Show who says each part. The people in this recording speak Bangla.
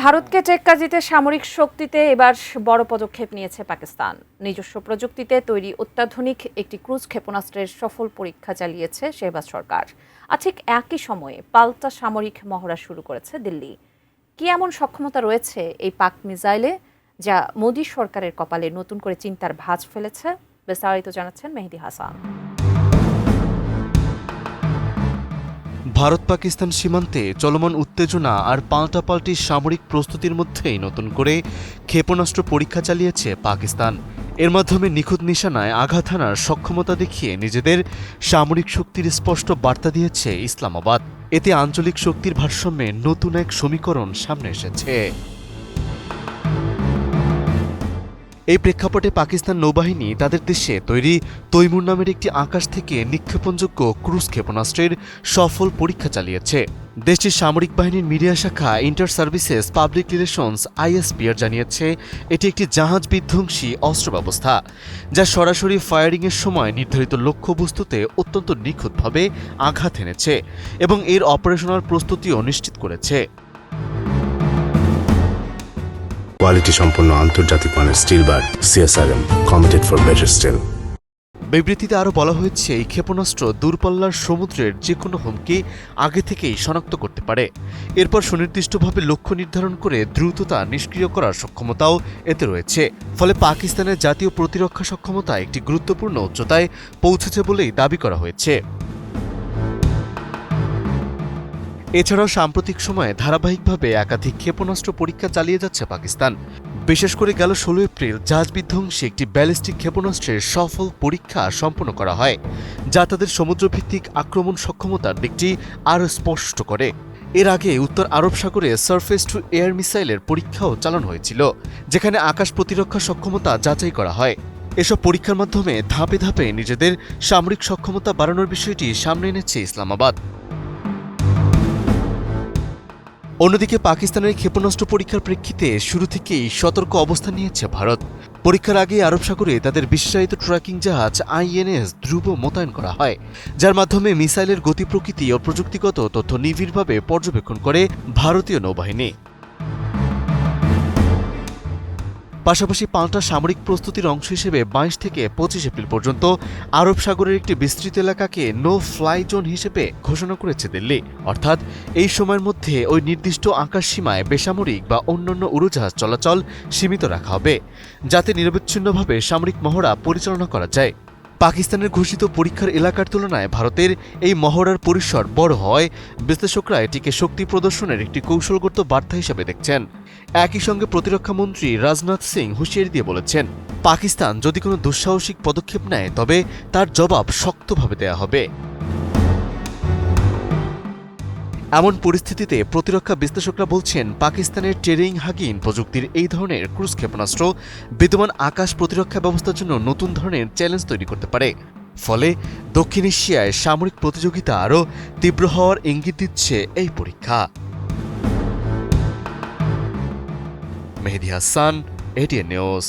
Speaker 1: ভারতকে টেক্কা দিতে সামরিক শক্তিতে এবার বড় পদক্ষেপ নিয়েছে পাকিস্তান। নিজস্ব প্রযুক্তিতে তৈরি অত্যাধুনিক একটি ক্রুজ ক্ষেপণাস্ত্রের সফল পরীক্ষা চালিয়েছে শেহবাজ সরকার। আর ঠিক একই সময়ে পাল্টা সামরিক মহড়া শুরু করেছে দিল্লি। কি এমন সক্ষমতা রয়েছে এই পাক মিসাইলে, যা মোদী সরকারের কপালে নতুন করে চিন্তার ভাঁজ ফেলেছে? বিস্তারিত জানাচ্ছেন মেহেদী হাসান।
Speaker 2: ভারত পাকিস্তান সীমান্তে চলমান উত্তেজনা আর পাল্টাপাল্টি সামরিক প্রস্তুতির মধ্যেই নতুন করে ক্ষেপণাস্ত্র পরীক্ষা চালিয়েছে পাকিস্তান। এর মাধ্যমে নিখুঁত নিশানায় আঘাত হানার সক্ষমতা দেখিয়ে নিজেদের সামরিক শক্তির স্পষ্ট বার্তা দিয়েছে ইসলামাবাদ। এতে আঞ্চলিক শক্তির ভারসাম্যে নতুন এক সমীকরণ সামনে এসেছে। এই প্রেক্ষাপটে পাকিস্তান নৌবাহিনী তাদের দেশে তৈরি তৈমুর নামের একটি আকাশ থেকে নিক্ষেপণযোগ্য ক্রুজ ক্ষেপণাস্ত্রের সফল পরীক্ষা চালিয়েছে। দেশটির সামরিক বাহিনীর মিডিয়া শাখা inter services public relations ISPR জানিয়েছে, এটি একটি জাহাজ বিধ্বংসী অস্ত্র ব্যবস্থা, যা সরাসরি ফায়ারিংয়ের সময় নির্ধারিত লক্ষ্যবস্তুতে অত্যন্ত নিখুঁতভাবে আঘাত এনেছে এবং এর অপারেশনাল প্রস্তুতিও নিশ্চিত করেছে।
Speaker 3: কোয়ালিটি সম্পন্ন আন্তর্জাতিক মানের still bar CSRM, committed for better still.
Speaker 2: বিবৃতিতে আরও বলা হয়েছে, এই ক্ষেপণাস্ত্র দূরপাল্লার সমুদ্রের যে কোনো হুমকি আগে থেকেই শনাক্ত করতে পারে। এরপর সুনির্দিষ্টভাবে লক্ষ্য নির্ধারণ করে দ্রুততা নিষ্ক্রিয় করার সক্ষমতাও এতে রয়েছে। ফলে পাকিস্তানের জাতীয় প্রতিরক্ষা সক্ষমতা একটি গুরুত্বপূর্ণ উচ্চতায় পৌঁছেছে বলেই দাবি করা হয়েছে। এছাড়াও সাম্প্রতিক সময়ে ধারাবাহিকভাবে একাধিক ক্ষেপণাস্ত্র পরীক্ষা চালিয়ে যাচ্ছে পাকিস্তান। বিশেষ করে গেল 16 এপ্রিল জাহাজ বিধ্বংসী একটি ব্যালিস্টিক ক্ষেপণাস্ত্রের সফল পরীক্ষা সম্পন্ন করা হয়, যা তাদের সমুদ্রভিত্তিক আক্রমণ সক্ষমতার দিকটি আরও স্পষ্ট করে। এর আগে উত্তর আরব সাগরে সারফেস টু এয়ার মিসাইলের পরীক্ষাও চালানো হয়েছিল, যেখানে আকাশ প্রতিরক্ষা সক্ষমতা যাচাই করা হয়। এসব পরীক্ষার মাধ্যমে ধাপে ধাপে নিজেদের সামরিক সক্ষমতা বাড়ানোর বিষয়টি সামনে এনেছে ইসলামাবাদ। অন্যদিকে পাকিস্তানের ক্ষেপণাস্ত্র পরীক্ষার প্রেক্ষিতে শুরু থেকেই সতর্ক অবস্থান নিয়েছে ভারত। পরীক্ষার আগে আরব সাগরে তাদের বিশেষায়িত ট্র্যাকিং জাহাজ INS ধ্রুব মোতায়েন করা হয়, যার মাধ্যমে মিসাইলের গতি প্রকৃতি ও প্রযুক্তিগত তথ্য নিবিড়ভাবে পর্যবেক্ষণ করে ভারতীয় নৌবাহিনী। পাশাপাশি পাল্টা সামরিক প্রস্তুতির অংশ হিসেবে 22 থেকে 25 এপ্রিল পর্যন্ত আরব সাগরের একটি বিস্তৃত এলাকাকে নো ফ্লাই জোন হিসেবে ঘোষণা করেছে দিল্লি। অর্থাৎ এই সময়ের মধ্যে ওই নির্দিষ্ট আকাশ সীমায় বেসামরিক বা অন্যান্য উড়োজাহাজ চলাচল সীমিত রাখা হবে, যাতে নিরবচ্ছিন্নভাবে সামরিক মহড়া পরিচালনা করা যায়। পাকিস্তানের ঘোষিত পরীক্ষার এলাকার তুলনায় ভারতের এই মহড়ার পরিসর বড় হওয়ায় বিশ্লেষকরা এটিকে শক্তি প্রদর্শনের একটি কৌশলগত বার্তা হিসেবে দেখছেন। একই সঙ্গে প্রতিরক্ষা মন্ত্রী রাজনাথ সিং হুঁশিয়ারি দিয়ে বলেছেন, পাকিস্তান যদি কোনো দুঃসাহসিক পদক্ষেপ নেয় তবে তার জবাব শক্তভাবে দেয়া হবে। এমন পরিস্থিতিতে প্রতিরক্ষা বিশ্লেষকরা বলছেন, পাকিস্তানের টেরিং হাগিন প্রযুক্তির এই ধরনের ক্রুজ ক্ষেপণাস্ত্র বিদ্যমান আকাশ প্রতিরক্ষা ব্যবস্থার জন্য নতুন ধরনের চ্যালেঞ্জ তৈরি করতে পারে। ফলে দক্ষিণ এশিয়ায় সামরিক প্রতিযোগিতা আরও তীব্র হওয়ার ইঙ্গিত দিচ্ছে এই পরীক্ষা। মেহেদী হাসান, ATN নিউজ।